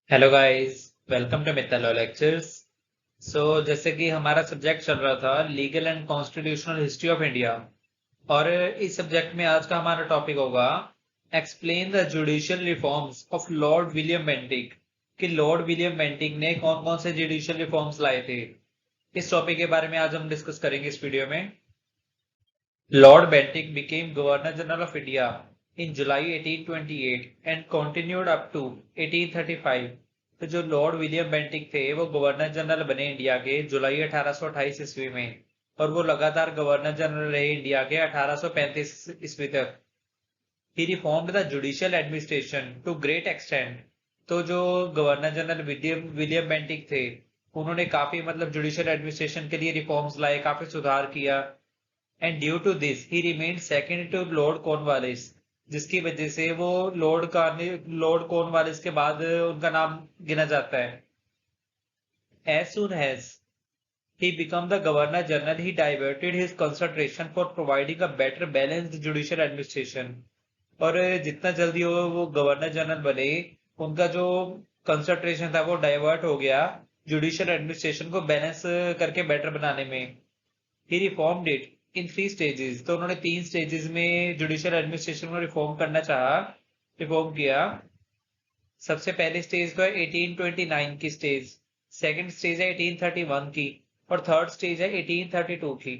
Hello guys, welcome to Mittal law lectures. जैसे कि हमारा सब्जेक्ट चल रहा था legal and constitutional history of India, और इस सब्जेक्ट में आज का हमारा टॉपिक होगा explain the judicial reforms of Lord William Bentinck. कि लॉर्ड विलियम बेंटिक ने कौन कौन से जुडिशियल रिफॉर्म्स लाए थे। इस टॉपिक के बारे में आज हम डिस्कस करेंगे इस वीडियो में। Lord Bentinck became Governor General of India in July 1828 and continued up to 1835। तो जो लॉर्ड विलियम बेंटिक थे वो गवर्नर जनरल बने इंडिया के जुलाई 1828 ईस्वी में, और वो लगातार गवर्नर जनरल रहे इंडिया के 1835 ईस्वी तक। He reformed the judicial administration to great extent. तो जो गवर्नर जनरल विलियम बेंटिक थे, उन्होंने काफी जुडिशियल एडमिनिस्ट्रेशन के लिए रिफॉर्म्स लाए, काफी सुधार किया। And due to this he remained second to Lord Cornwallis, जिसकी वजह से वो लॉर्ड कॉर्नवालिस के बाद उनका नाम गिना जाता है। As soon has he become the governor general, he diverted his concentration for providing a better balanced judicial administration। और जितना जल्दी वो गवर्नर जनरल बने, उनका जो कंसंट्रेशन था वो डाइवर्ट हो गया जुडिशियल एडमिनिस्ट्रेशन को बैलेंस करके बेटर बनाने में। ही रिफॉर्म्ड इट इन 3 स्टेजेस। तो उन्होंने 3 स्टेजेस में जुडिशियल एडमिनिस्ट्रेशन को रिफॉर्म करना चाहा, रिफॉर्म किया। सबसे पहले स्टेज को है 1829 की स्टेज, सेकंड स्टेज है 1831 की, और थर्ड स्टेज है 1832 की।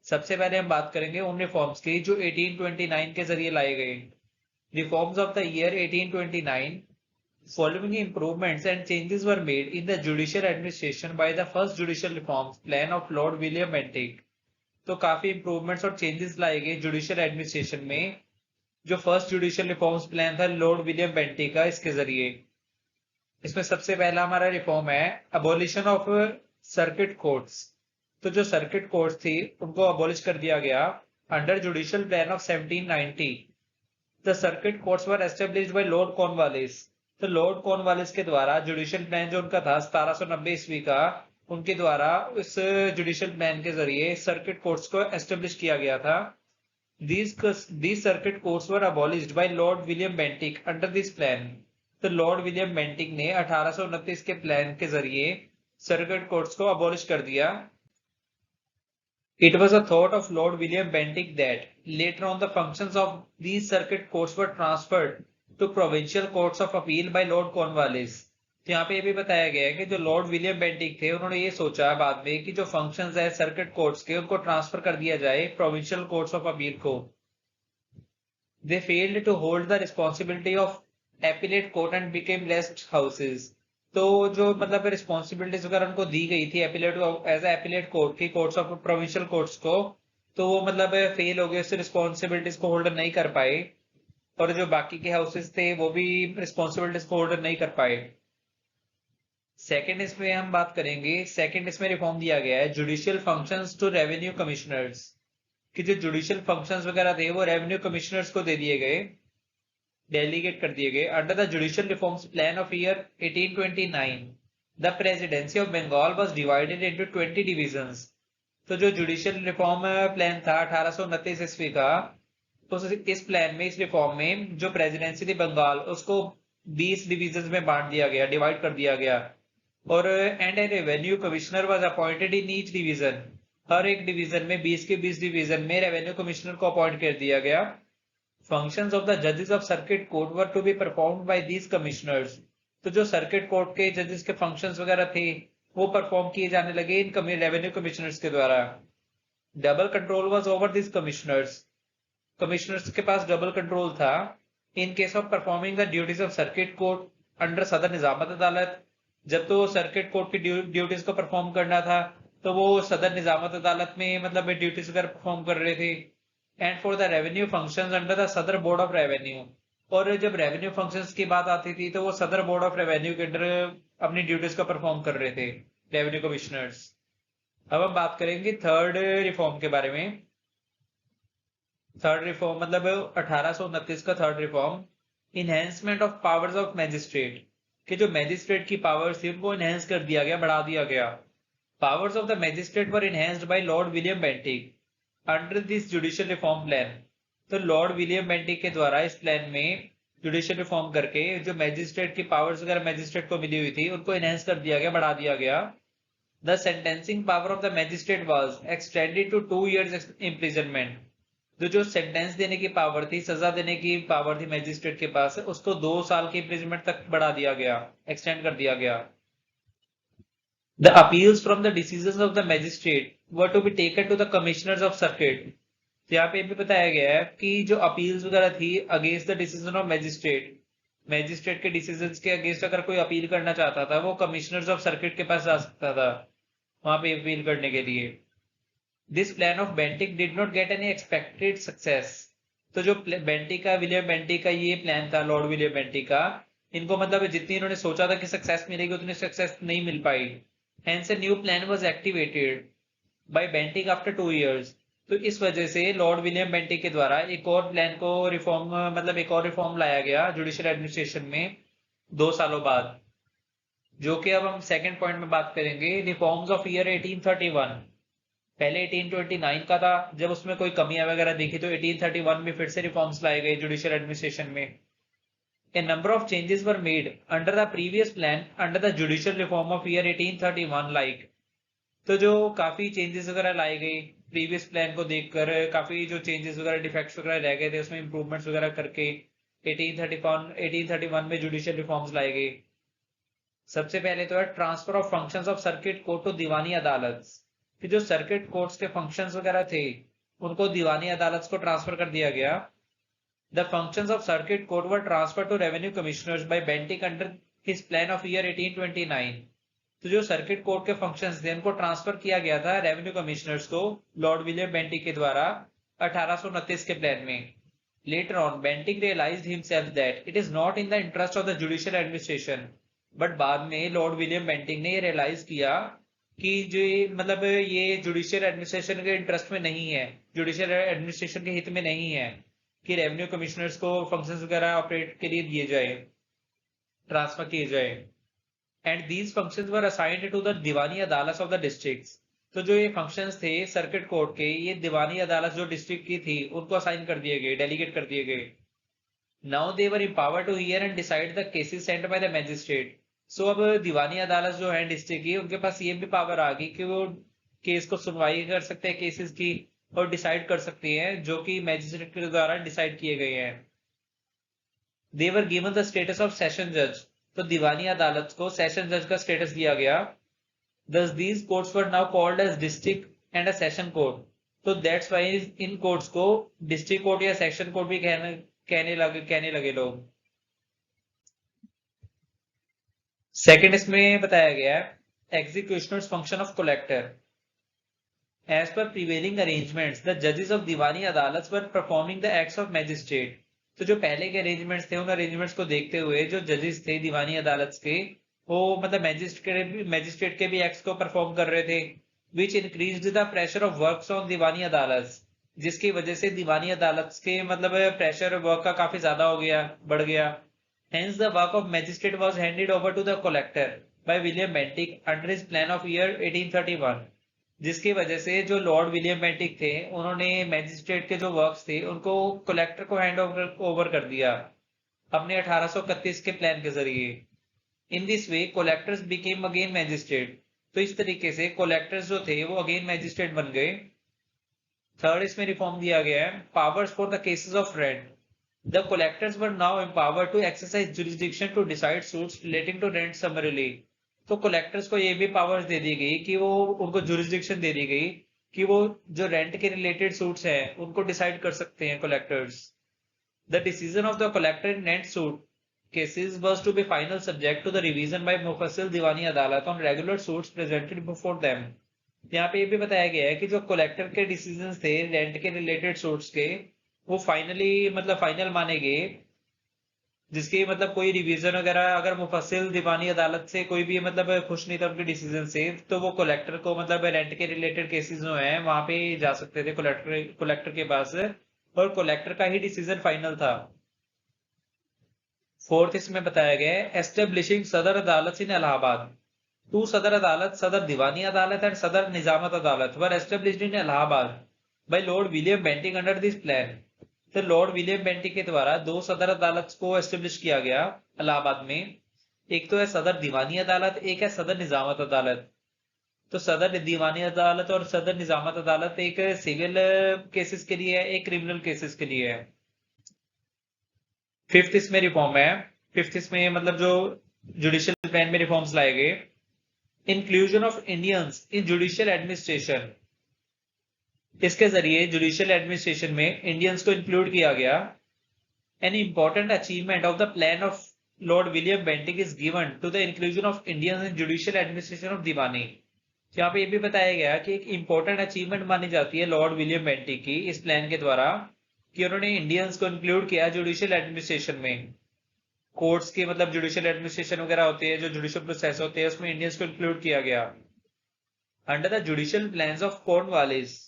सबसे पहले हम बात करेंगे उन रिफॉर्म्स की जो 1829 के जरिए लाए गए। Reforms of the year 1829। Following improvements and changes were made in the judicial administration by the first judicial reforms plan of Lord William Bentinck। तो काफी इंप्रूवमेंट्स और चेंजेस लाए गए जुडिशियल एडमिनिस्ट्रेशन में, जो फर्स्ट जुडिशियल रिफॉर्म्स प्लान था Lord William Bentinck का, इसके जरिए। इसमें सबसे पहला हमारा रिफॉर्म है अबोलिशन ऑफ सर्किट कोर्ट्स। तो जो सर्किट कोर्ट्स थी उनको अबोलिश कर दिया गया under judicial plan of 1790। The circuit courts were established by Lord Cornwallis. तो लॉर्ड कॉर्नवालिस के द्वारा जुडिशियल प्लान जो उनका था 1790 ईस्वी का, उनके द्वारा इस जुडिशियल प्लान के जरिए सर्किट कोर्ट्स को एस्टेब्लिश किया गया था। These circuit courts were abolished by Lord William Bentinck under this plan। तो लॉर्ड विलियम बेंटिक ने 1829 के प्लान के जरिए सर्किट कोर्ट्स को अबॉलिश कर दिया। It was a thought of Lord William Bentinck that later on the functions of these circuit courts were transferred to provincial courts of appeal by Lord Cornwallis। तो यहाँ पे ये भी बताया गया है कि जो लॉर्ड विलियम बेंटिक थे, उन्होंने ये सोचा बाद में कि जो फंक्शंस है सर्किट कोर्ट्स के, उनको ट्रांसफर कर दिया जाए प्रोविंशियल कोर्ट्स ऑफ अपील को। They failed to hold the responsibility of appellate court and became rest houses। तो जो रिस्पॉन्सिबिलिटीज वगैरह उनको दी गई थी एपिलेट एज एपिलेट कोर्ट की, कोर्ट्स ऑफ प्रोविंशियल कोर्ट्स को, तो वो फेल हो गए, उससे रिस्पॉन्सिबिलिटीज को होल्डर नहीं कर पाए, और जो बाकी के हाउसेस थे वो भी रिस्पॉन्सिबिलिटीज को होल्डर नहीं कर पाए। सेकंड इसमें हम बात करेंगे, सेकंड इसमें रिफॉर्म दिया गया है judicial functions to revenue commissioners. कि जो जुडिशियल फंक्शंस वगैरह थे वो रेवेन्यू कमिश्नर्स को दे दिए गए, डेलीगेट कर दिए गए। Under the judicial reforms plan of year 1829 the presidency of Bengal was divided into 20 divisions. तो जो जुडिशियल रिफॉर्म प्लान था 1829 ईस्वी का, तो इस प्लान में, इस रिफॉर्म में जो प्रेसिडेंसी थी बंगाल, उसको 20 डिविजन्स में बांट दिया गया, डिवाइड कर दिया गया। और and a revenue commissioner was appointed in each division. हर एक डिवीजन में 20 के 20 डिवीजन में रेवेन्यू कमिश्नर को अपॉइंट कर दिया गया। फंक्शंस ऑफ द जजेस of circuit court were to be performed by these commissioners. तो जो सर्किट कोर्ट के जजेस के फंक्शंस वगैरह थे वो परफॉर्म किए जाने लगे इन रेवेन्यू कमिश्नर्स के द्वारा। Double control was over this commissioners. Commissioners के पास डबल कंट्रोल था in case of performing the duties of circuit court under सदर निजामत अदालत। जब तो सर्किट कोर्ट की ड्यूटीज को परफॉर्म करना था, तो वो सदर निजामत अदालत में ड्यूटीज वगैरह परफॉर्म कर रहे थे। And for the revenue functions under the सदर बोर्ड ऑफ रेवेन्यू। और जब रेवेन्यू फंक्शंस की बात आती थी तो वो सदर बोर्ड ऑफ रेवेन्यू के अंडर अपनी ड्यूटीज को परफॉर्म कर रहे थे रेवेन्यू कमिश्नर्स। अब हम बात करेंगे थर्ड रिफॉर्म के बारे में। थर्ड रिफॉर्म 1829 का third reform, enhancement of powers of magistrate. कि जो मैजिस्ट्रेट की पावर्स थी उनको इनहेंस कर दिया गया, बढ़ा दिया गया। Powers of the magistrate were enhanced by Lord William Bentinck under this judicial reform plan. तो लॉर्ड विलियम बेंटिक के द्वारा इस प्लान में जुडिशियल रिफॉर्म करके जो मैजिस्ट्रेट की पावर्स वगैरह मैजिस्ट्रेट को मिली हुई थी उनको इनहेंस कर दिया गया, बढ़ा दिया गया। The sentencing power of the magistrate was extended to 2 years imprisonment. जो सेंटेंस देने की पावर थी, सजा देने की पावर थी मैजिस्ट्रेट के पास, उसको 2 साल की इम्प्रिजनमेंट तक बढ़ा दिया गया, एक्सटेंड कर दिया गया। The appeals from the decisions of the magistrate were to be taken to the commissioners of circuit. तो यहाँ पे भी बताया गया है कि जो अपील्स वगैरह थी against the decision of magistrate, magistrate के डिसीजंस के अगेंस्ट अगर कोई अपील करना चाहता था वो कमिश्नर्स ऑफ सर्किट के पास जा सकता था वहां पे अपील करने के लिए। This plan of Bentinck did not get any expected success. तो जो बेंटिक का, विलियम बेंटिक का ये प्लान था, लॉर्ड विलियम बेंटिक का, इनको मतलब जितनी इन्होंने सोचा था कि सक्सेस मिलेगी उतनी सक्सेस नहीं मिल पाई। Hence a new plan was activated by Bentinck after 2 years। तो इस वजह से लॉर्ड विलियम बेंटिक के द्वारा एक और प्लान को रिफॉर्म, मतलब एक और रिफॉर्म लाया गया जुडिशियल एडमिनिस्ट्रेशन में 2 सालों बाद, जो कि अब हम सेकंड पॉइंट में बात करेंगे, रिफॉर्म्स ऑफ ईयर 1831। पहले 1829 का था, जब उसमें कोई कमियां वगैरह देखी तो 1831 में फिर से रिफॉर्म्स लाए गए जुडिशियल एडमिनिस्ट्रेशन में। A number of changes were made under the previous plan under the judicial reform of year 1831 like. तो जो काफी चेंजेस वगैरह लाए गए प्रीवियस प्लान को देखकर, काफी जो चेंजेस वगैरह, डिफेक्ट्स वगैरह रह गए थे उसमें इंप्रूवमेंट्स वगैरह करके 1831 में जुडिशियल रिफॉर्म्स लाए गए। सबसे पहले तो है transfer of functions of circuit court to दीवानी अदालत। कि जो सर्किट कोर्ट्स के फंक्शंस वगैरह थे उनको दीवानी अदालत को ट्रांसफर कर दिया गया। The functions of circuit court were transfer to revenue commissioners by Bentinck under his plan of year 1829। तो जो सर्किट कोर्ट के फंक्शंस थे उनको ट्रांसफर किया गया था रेवेन्यू कमिश्नर्स को लॉर्ड विलियम बेंटिक के द्वारा 1829 के प्लान में। Later on Bentinck realised himself that it is not in the interest of the judicial administration. But बाद में लॉर्ड विलियम बेंटिक ने ये रियलाइज किया कि जो मतलब ये जुडिशियल एडमिनिस्ट्रेशन के इंटरेस्ट में नहीं है, जुडिशियल एडमिनिस्ट्रेशन के हित में नहीं है कि रेवेन्यू कमिश्नर्स को फंक्शंस वगैरह ऑपरेट के लिए दिए जाए, ट्रांसफर किए जाए। And these functions were assigned to the दीवानी अदालत ऑफ द डिस्ट्रिक्ट्स। तो जो ये फंक्शंस थे सर्किट कोर्ट के, ये दीवानी अदालत जो डिस्ट्रिक्ट की थी उनको असाइन कर दिए गए, डेलीगेट कर दिए गए। Now they were empowered to hear and decide the cases sent by the magistrate. So अब दीवानी अदालत जो है डिस्ट्रिक्ट की, उनके पास ये भी पावर आ गई कि वो केस को सुनवाई कर सकते हैं केसेस की, और डिसाइड कर सकती हैं जो कि मैजिस्ट्रेट के द्वारा डिसाइड किए गए हैं। They were given the status of session जज। तो दीवानी अदालत को सेशन जज का स्टेटस दिया गया। Thus these courts were now called as district and a session court। तो that's why इन कोर्ट्स को डिस्ट्रिक्ट कोर्ट या सेक्शन कोर्ट भी कहने लगे लोग। सेकंड इसमें बताया गया है executioners function of collector. As per prevailing arrangements the जजेस ऑफ दीवानी अदालत were performing the acts of magistrate. तो जो पहले के अरेंजमेंट्स थे उन अरेंजमेंट्स को देखते हुए जो जजेस थे दीवानी अदालत के, वो मतलब मैजिस्ट्रेट के भी एक्ट्स को परफॉर्म कर रहे थे। Which increased the pressure of works on दीवानी अदालत। जिसकी वजह से दीवानी अदालत के मतलब प्रेशर वर्क का काफी ज्यादा हो गया, बढ़ गया। Hence the work of magistrate was handed over to the collector by William Bentinck under his plan of year 1831। जिसकी वजह से जो लॉर्ड विलियम बेंटिक थे उन्होंने मैजिस्ट्रेट के जो वर्क्स थे उनको कलेक्टर को हैंड ओवर कर दिया अपने 1831 के प्लान के जरिए। In this way collectors became again magistrate. तो इस तरीके से कलेक्टर्स जो थे वो अगेन मैजिस्ट्रेट बन गए। थर्ड इसमें रिफॉर्म दिया गया है powers for the cases of rent. The collectors were now empowered to exercise jurisdiction to decide suits relating to rent summarily। तो collectors को ये भी powers दे दी गई कि वो उनको jurisdiction दे दी गई कि वो जो रेंट के रिलेटेड सूट्स हैं उनको डिसाइड कर सकते हैं collectors। The decision of the collector in rent suit cases was to be final subject to the revision by मुफस्सिल दीवानी अदालत on regular suits presented before them। यहाँ पे ये भी बताया गया है कि जो collector के decisions थे रेंट के रिलेटेड सूट्स के, वो फाइनली मतलब फाइनल माने गए, जिसकी मतलब कोई रिवीजन वगैरह अगर मुफस्सिल दीवानी अदालत से कोई भी मतलब खुश नहीं था उनके डिसीजन से, तो वो कलेक्टर को मतलब रेंट के रिलेटेड केसेस जो हैं वहां पे जा सकते थे कलेक्टर के पास, और कलेक्टर का ही डिसीजन फाइनल था। फोर्थ इसमें बताया गया है एस्टेब्लिशिंग सदर अदालत इन इलाहाबाद। टू सदर अदालत, सदर दीवानी अदालत and Sadar Nizamat Adalat were established in Allahabad by Lord William Bentinck under this plan। तो लॉर्ड विलियम बेंटिक के द्वारा 2 सदर अदालत को एस्टेब्लिश किया गया इलाहाबाद में। एक तो है सदर दीवानी अदालत, एक है सदर निजामत अदालत। तो सदर दीवानी अदालत और सदर निजामत अदालत एक सिविल केसेस के लिए है, एक क्रिमिनल केसेस के लिए है। फिफ्थ इसमें रिफॉर्म है, फिफ्थ इसमें मतलब जो जुडिशियल प्लान में रिफॉर्म्स लाए गए। Inclusion of Indians in judicial administration, इसके जरिए जुडिशियल एडमिनिस्ट्रेशन में इंडियंस को इंक्लूड किया गया। An important achievement of the plan of Lord William Bentinck is given to the inclusion of Indians in judicial administration of दीवानी। यहाँ पे ये भी बताया गया कि एक इंपॉर्टेंट अचीवमेंट मानी जाती है लॉर्ड विलियम बेंटिक की इस प्लान के द्वारा कि उन्होंने इंडियंस को इंक्लूड किया जुडिशियल एडमिनिस्ट्रेशन में। कोर्ट्स की मतलब जुडिशियल एडमिनिस्ट्रेशन वगैरह होती है, जो जुडिशियल प्रोसेस होते हैं, उसमें इंडियंस को इंक्लूड किया गया। Under the judicial plans of Cornwallis,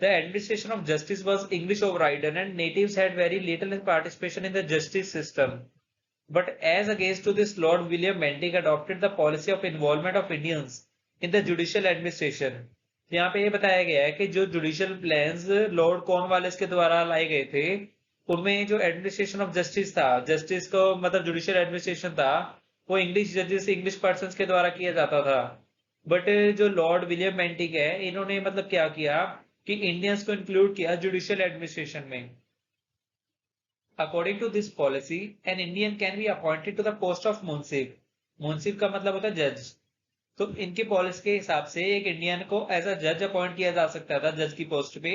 the administration of justice was English overridden and natives had very little participation in the justice system. But as against to this, Lord William Bentinck adopted the policy of involvement of Indians in the judicial administration. यहाँ पे ये बताया गया है कि जो judicial plans Lord Cornwallis के द्वारा लाए गए थे, उनमें जो एडमिनिस्ट्रेशन ऑफ जस्टिस था, जस्टिस को मतलब जुडिशियल एडमिनिस्ट्रेशन था, वो इंग्लिश जजेस, इंग्लिश पर्सन के द्वारा किया जाता था। बट जो लॉर्ड विलियम बेंटिक है, इन्होंने मतलब क्या किया कि इंडियंस को इंक्लूड किया जुडिशियल एडमिनिस्ट्रेशन में। According to this policy, an Indian can be appointed to the post of मुंसिफ। मुंसिफ का मतलब होता है जज। तो इनकी पॉलिसी के हिसाब से एक इंडियन को एज अ जज अपॉइंट किया जा सकता था, जज की पोस्ट पे।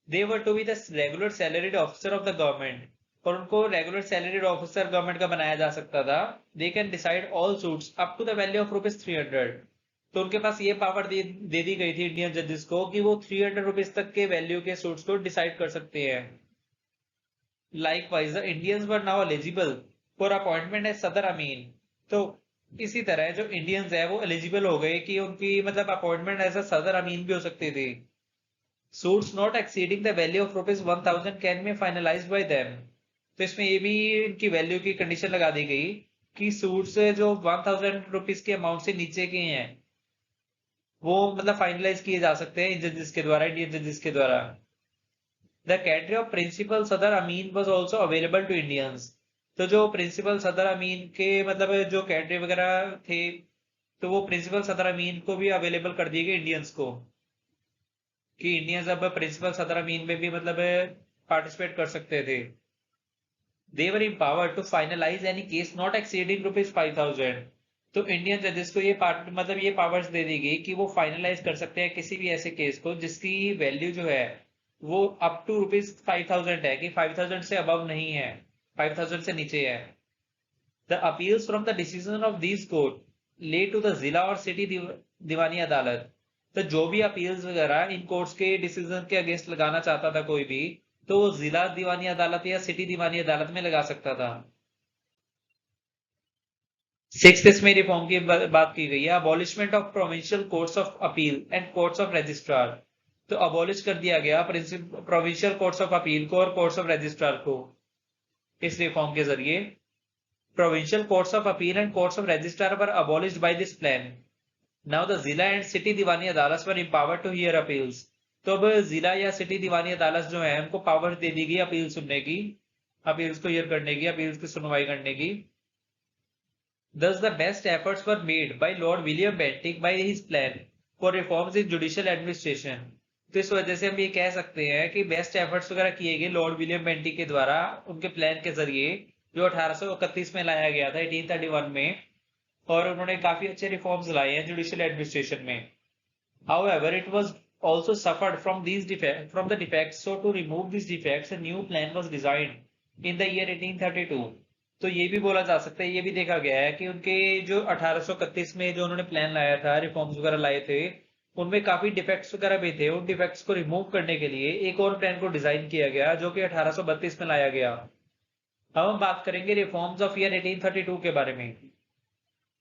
They were to be the regular salaried officer of the government, और उनको रेगुलर सैलरीड ऑफिसर गवर्नमेंट का बनाया जा सकता था। They can decide all suits up to the value of ₹300। तो उनके पास ये पावर दे दी गई थी इंडियन जजेस को कि वो ₹300 तक के वैल्यू के सूट्स को डिसाइड कर सकते हैं। Likewise the Indians were now eligible for appointment as Sadr Amin. तो इसी तरह जो इंडियंस है वो एलिजिबल हो गए कि उनकी मतलब अपॉइंटमेंट एज अ सदर अमीन भी हो सकते थे। Suits not exceeding the value of ₹1000 can be finalised bye them. तो इसमें ये भी इनकी वैल्यू की कंडीशन लगा दी गई कि सूट्स जो ₹1000 के अमाउंट से नीचे के हैं, वो मतलब फाइनलाइज किए जा सकते हैं इन जजेस के द्वारा, इंडियन जजेस के द्वारा। The cadre of principal Sadar Amin was also available to Indians. तो जो प्रिंसिपल सदर अमीन के मतलब जो कैडरे वगैरह थे, तो वो प्रिंसिपल सदर अमीन को भी अवेलेबल कर दिए गए इंडियंस को, कि इंडियंस अब प्रिंसिपल सदर अमीन में भी मतलब पार्टिसिपेट कर सकते थे। They were empowered to finalize any case not exceeding ₹5000। तो इंडियन जजेस को ये मतलब ये पावर्स दे दी गई कि वो फाइनलाइज कर सकते हैं किसी भी ऐसे केस को जिसकी वैल्यू जो है वो अप टू ₹5000 है, कि 5000 से अबव नहीं है, 5000 से नीचे है। The appeals from the decision of these court ले टू द जिला और सिटी दीवानी अदालत। तो जो भी अपील्स वगैरह इन कोर्ट्स के डिसीजन के अगेंस्ट लगाना चाहता था कोई भी, तो वो जिला दीवानी अदालत या सिटी दीवानी अदालत में लगा सकता था। सिक्स्थ इसमें रिफॉर्म की बात की गई है, abolishment of provincial courts of appeal and courts of registrar. तो अबॉलिश कर दिया गया प्रोविंशियल कोर्ट्स ऑफ अपील को और कोर्ट्स ऑफ रजिस्ट्रार को इस रिफॉर्म के जरिए। Provincial courts of appeal and courts of registrar were abolished by this plan. Now the zila and city diwani अदालत were empowered to hear appeals. तो अब जिला या सिटी दीवानी अदालत जो है उनको पावर दे दी गई अपील सुनने की, अपील्स को हियर करने की, अपील्स की सुनवाई करने की। Thus, the best efforts were made by Lord William Bentinck by his plan for reforms in judicial administration. तो इस वजह से हम ये कह सकते हैं कि बेस्ट एफर्ट्स वगैरह किए गए लॉर्ड विलियम बेंटिक के द्वारा उनके प्लान के जरिए, जो 1831 में लाया गया था, 1831 में, और उन्होंने काफी अच्छे रिफॉर्म्स लाए हैं जुडिशियल एडमिनिस्ट्रेशन में। However, it was also suffered from the defects. So to remove these defects, a new plan was designed in the year 1832. तो ये भी बोला जा सकता है, ये भी देखा गया है कि उनके जो 1831 में जो उन्होंने प्लान लाया था, रिफॉर्म्स वगैरह लाए थे, उनमें काफी डिफेक्ट्स वगैरह भी थे। उन डिफेक्ट्स को रिमूव करने के लिए एक और प्लान को डिजाइन किया गया, जो कि 1832 में लाया गया। अब हम बात करेंगे रिफॉर्म्स ऑफ ईयर 1832 के बारे में।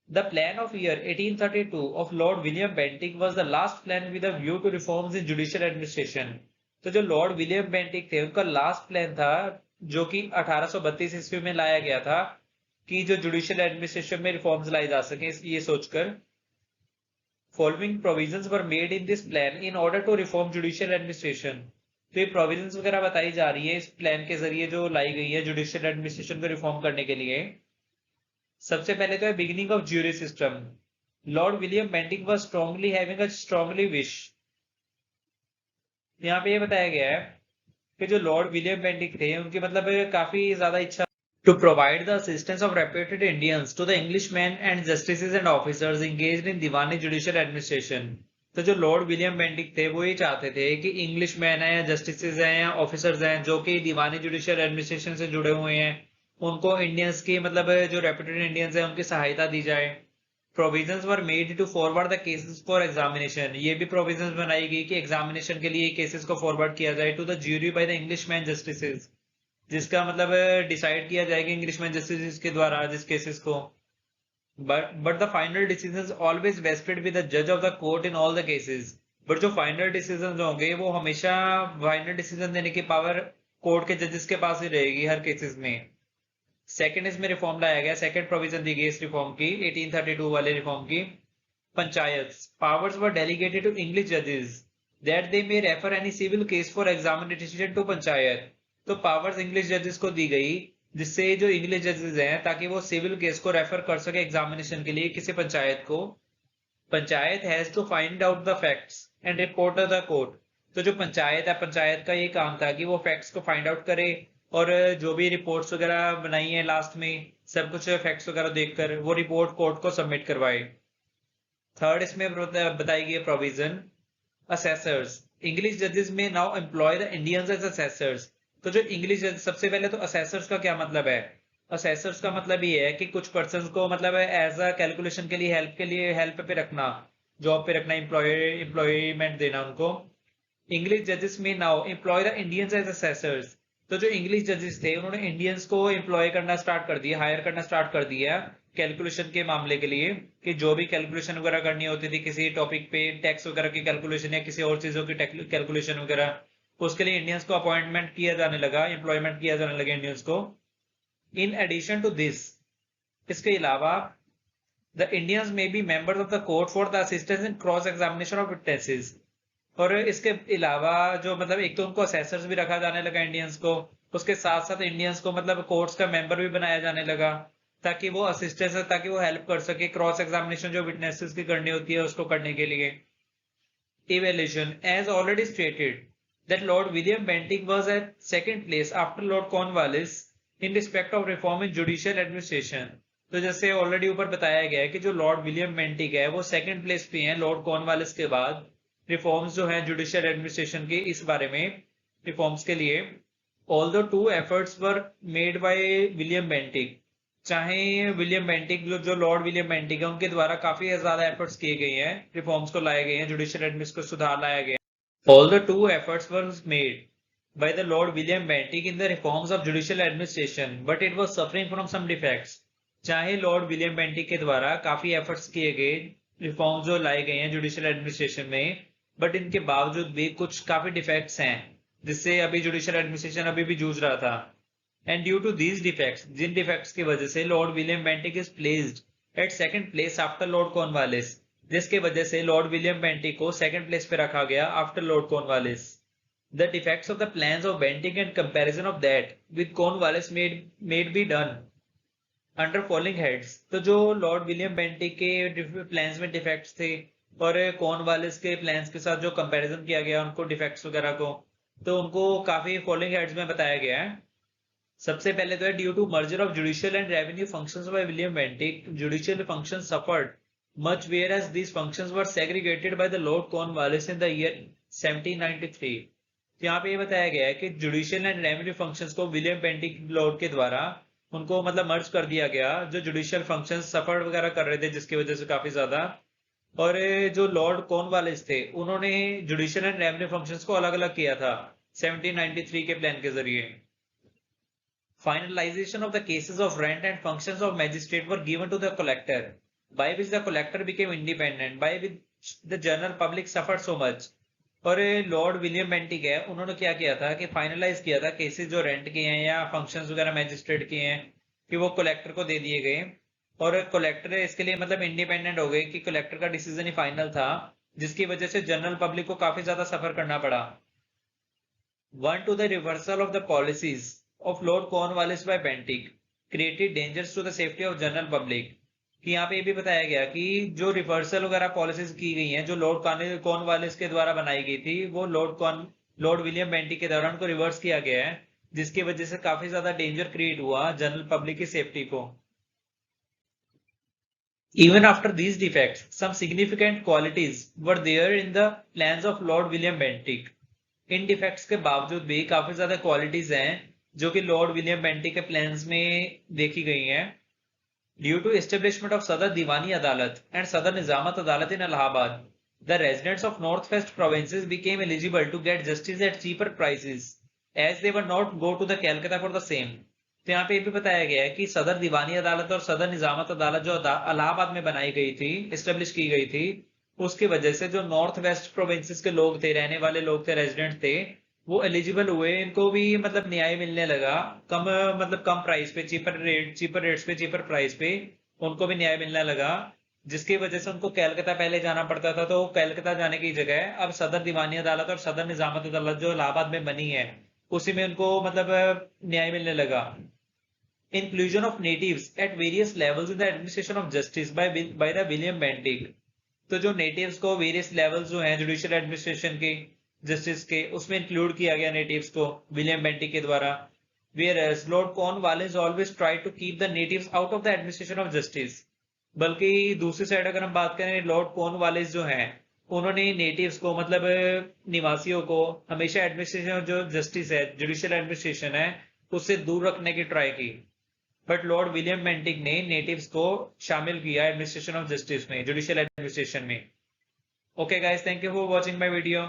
The plan of year 1832 of Lord William Bentinck was the last plan with a view to reforms in judicial administration. तो जो लॉर्ड विलियम बेंटिक थे, उनका लास्ट प्लान था, जो कि 1832 ईस्वी में लाया गया था, कि जो जुडिशियल एडमिनिस्ट्रेशन में रिफॉर्म्स लाई जा सके, ये सोचकर। Following provisions were made in this plan in order to reform judicial administration. तो ये प्रोविजंस वगैरह बताई जा रही है इस प्लान के जरिए जो लाई गई है जुडिशियल एडमिनिस्ट्रेशन को रिफॉर्म करने के लिए। सबसे पहले तो है beginning of jury system. Lord William Bentinck was strongly having a strongly wish. यहाँ पे ये बताया गया है कि जो लॉर्ड विलियम बेंटिक थे उनकी मतलब काफी ज्यादा इच्छा to provide the assistance of reputed Indians to the Englishman and justices and officers engaged in दीवानी जुडिशियल एडमिनिस्ट्रेशन। तो जो लॉर्ड विलियम बेंटिक थे वो ये चाहते थे कि इंग्लिशमैन है, जस्टिसेस हैं या ऑफिसर्स हैं जो कि दीवानी जुडिशियल एडमिनिस्ट्रेशन से जुड़े हुए हैं, उनको इंडियंस की मतलब जो रेप्यूटेड इंडियंस हैं उनकी सहायता दी जाए। Provisions were made to forward the cases for examination. ये भी प्रोविजंस बनाई गई कि एग्जामिनेशन के लिए केसेस को फॉरवर्ड किया जाए to the jury by the Englishman justices, जिसका मतलब डिसाइड किया जाएगा इंग्लिशमैन जस्टिसेस के द्वारा जिस केसेस को। But the final decisions always vested with the जज of the court in all the cases. But जो फाइनल डिसीजंस होंगे वो हमेशा फाइनल डिसीजन देने की पावर कोर्ट के जजेस के पास ही रहेगी हर केसेस में। सेकंड इसमें रिफॉर्म लाया गया, सेकंड प्रोविजन दी गई इस रिफॉर्म की 1832 वाले रिफॉर्म की। Panchayat powers were delegated to English जजेस that they may refer any civil case for examination to panchayat. तो पावर्स इंग्लिश जजेस को दी गई जिससे जो इंग्लिश जजेस हैं ताकि वो सिविल केस को रेफर कर सके एग्जामिनेशन के लिए किसी पंचायत को। Panchayat has to find out the facts and report to the court. तो जो पंचायत है, पंचायत का ये काम था कि वो फैक्ट्स को फाइंड आउट करे और जो भी रिपोर्ट्स वगैरह बनाई है लास्ट में सब कुछ फैक्ट्स वगैरह देखकर वो रिपोर्ट कोर्ट को सबमिट करवाए। थर्ड इसमें बताई गई प्रोविजन असेसर्स। इंग्लिश जजेस may now employ the Indians as assessors. तो जो इंग्लिश जज, सबसे पहले तो असेसर्स का क्या मतलब है? असेसर्स का मतलब ये है कि कुछ पर्सन को मतलब एज अ कैलकुलेशन के लिए हेल्प पे रखना, जॉब पे रखना, एम्प्लॉयमेंट देना उनको। इंग्लिश जजेस may now employ the Indians as assessors. तो जो इंग्लिश जजेस थे उन्होंने इंडियंस को एम्प्लॉय करना स्टार्ट कर दिया, हायर करना स्टार्ट कर दिया कैलकुलेशन के मामले के लिए, कि जो भी कैलकुलेशन वगैरह करनी होती थी किसी टॉपिक पे, टैक्स वगैरह की कैलकुलेशन या किसी और चीजों की कैलकुलेशन वगैरह, उसके लिए इंडियंस को अपॉइंटमेंट किया जाने लगा, एम्प्लॉयमेंट किया जाने लगा इंडियंस को। इन एडिशन टू दिस, इसके अलावा the Indians may be members of the court for the assistance in cross examination of witnesses. और इसके अलावा जो मतलब एक तो उनको असेसर्स भी रखा जाने लगा इंडियंस को, उसके साथ साथ इंडियंस को मतलब कोर्ट्स का मेंबर भी बनाया जाने लगा ताकि वो असिस्टेंस, ताकि वो हेल्प कर सके क्रॉस एग्जामिनेशन जो विटनेसेस की करनी होती है उसको करने के लिए। Evaluation, as already stated that Lord William Bentinck was at second place after Lord Cornwallis in respect of reform in judicial administration। तो जैसे ऑलरेडी ऊपर बताया गया है कि जो लॉर्ड विलियम बेंटिक है वो सेकंड प्लेस पे हैं लॉर्ड कॉर्नवालिस के बाद, रिफॉर्म्स जो हैं जुडिशियल एडमिनिस्ट्रेशन के इस बारे में, रिफॉर्म्स के लिए। Although two efforts were made by William Bentinck, चाहे विलियम बेंटिक जो लॉर्ड विलियम बेंटिक है उनके द्वारा काफी ज्यादा एफर्ट्स किए गए हैं, रिफॉर्म्स को लाए गए हैं, जुडिशियल एडमिनिस्ट्रेशन को सुधार लाया गया। All the two efforts were made by the Lord William Bentinck in the reforms of judicial administration, but it was suffering from some defects। चाहे लॉर्ड विलियम बेंटिक के द्वारा काफी एफर्ट्स किए गए, रिफॉर्म जो लाए गए हैं जुडिशियल एडमिनिस्ट्रेशन में, बट इनके बावजूद भी कुछ काफी डिफेक्ट्स हैं जिससे अभी जुडिशियल एडमिनिस्ट्रेशन अभी भी जूझ रहा था। And due to these defects, जिन डिफेक्ट्स की वजह से lord William Bentinck is placed at second place after lord Cornwallis, जिसके वजह से लॉर्ड विलियम बेंटिक को सेकंड प्लेस पे रखा गया after lord Cornwallis. The defects of the plans of Bentinck and comparison of that with Cornwallis made be done under following heads। तो जो lord William Bentinck के प्लान्स में defects थे और कॉर्नवालिस के प्लान्स के साथ जो कंपैरिजन किया गया उनको डिफेक्ट्स वगैरह को, तो उनको काफी फॉलोइंग हेड्स में बताया गया है। सबसे पहले तो है due to merger of judicial and revenue functions by William Bentinck, judicial functions suffered much whereas these functions were segregated by the Lord Cornwallis in the year 1793। तो यहाँ पे ये बताया गया है कि जुडिशियल एंड रेवेन्यू फंक्शंस को William Bentinck Lord के द्वारा उनको मतलब मर्ज कर दिया गया, जो जुडिशियल फंक्शंस सफर वगैरह कर रहे थे जिसकी वजह से काफी ज्यादा। और जो लॉर्ड कॉर्नवालिस थे उन्होंने जुडिशियल एंड रेवेन्यू फंक्शंस को अलग अलग किया था 1793 के प्लान के जरिए। Finalization of the cases of rent and functions of magistrate were given to the collector, by which the collector became independent, by which the general public suffered so much। और Lord William Bentinck है उन्होंने क्या किया था कि finalise किया था cases जो रेंट के हैं या फंक्शंस वगैरह मैजिस्ट्रेट के हैं कि वो कलेक्टर को दे दिए गए, और कलेक्टर इसके लिए मतलब इंडिपेंडेंट हो गए कि कलेक्टर का डिसीजन ही फाइनल था, जिसकी वजह से जनरल पब्लिक को काफी ज्यादा सफर करना पड़ा। 1 to the reversal of the policies of Lord Cornwallis by Bentinck created dangers to the safety of general public। कि यहाँ पे ये भी बताया गया कि जो रिवर्सल वगैरह पॉलिसीज की गई हैं जो लॉर्ड कॉर्नवालिस के द्वारा बनाई गई थी वो लॉर्ड विलियम बेंटिक के दौरान को रिवर्स किया गया है, जिसकी वजह से काफी ज्यादा डेंजर क्रिएट हुआ जनरल पब्लिक की सेफ्टी को। Even after these defects, some significant qualities were there in the plans of Lord William Bentinck। In defects के बावजूद भी काफी ज्यादा क्वालिटीज हैं जो कि लॉर्ड विलियम बेंटिक के प्लान्स में देखी गई हैं। ड्यू टू एस्टेब्लिशमेंट ऑफ सदर दीवानी अदालत and Sadar Nizamat Adalat in Allahabad, the residents of North West Provinces became eligible to get justice at cheaper prices as they were not go to the Calcutta for the same. तो यहाँ पे ये भी बताया गया है कि सदर दीवानी अदालत और सदर निजामत अदालत जो इलाहाबाद में बनाई गई थी, एस्टेब्लिश की गई थी, उसकी वजह से जो नॉर्थ वेस्ट प्रोविंसेस के लोग थे, रहने वाले लोग थे, रेजिडेंट थे, वो एलिजिबल हुए, इनको भी मतलब न्याय मिलने लगा कम प्राइस पे, चीपर रेट्स पे, चीपर प्राइस पे उनको भी न्याय मिलने लगा, जिसकी वजह से उनको कैलकाता पहले जाना पड़ता था, तो कैलकाता जाने की जगह अब सदर दीवानी अदालत और सदर निजामत अदालत जो इलाहाबाद में बनी है उसी में उनको न्याय मिलने लगा। Inclusion of natives at various levels in the administration of justice by the William Bentinck। तो जो नेटिव्स को वेरियस लेवल्स जो हैं जुडिशियल एडमिनिस्ट्रेशन के, जस्टिस के, उसमें इंक्लूड किया गया नेटिव्स को विलियम बेंटिक के द्वारा। Whereas Lord Cornwallis always tried to keep the natives out of the administration of justice। बल्कि दूसरी साइड अगर हम बात करें, लॉर्ड कॉर्नवालिस जो हैं उन्होंने नेटिव्स को निवासियों को हमेशा एडमिनिस्ट्रेशन जो जस्टिस है, जुडिशियल एडमिनिस्ट्रेशन है, उससे दूर रखने की ट्राई की। बट लॉर्ड विलियम बेंटिक ने नेटिव्स को शामिल किया एडमिनिस्ट्रेशन ऑफ जस्टिस में, जुडिशियल एडमिनिस्ट्रेशन में। Okay guys, thank you for watching my video.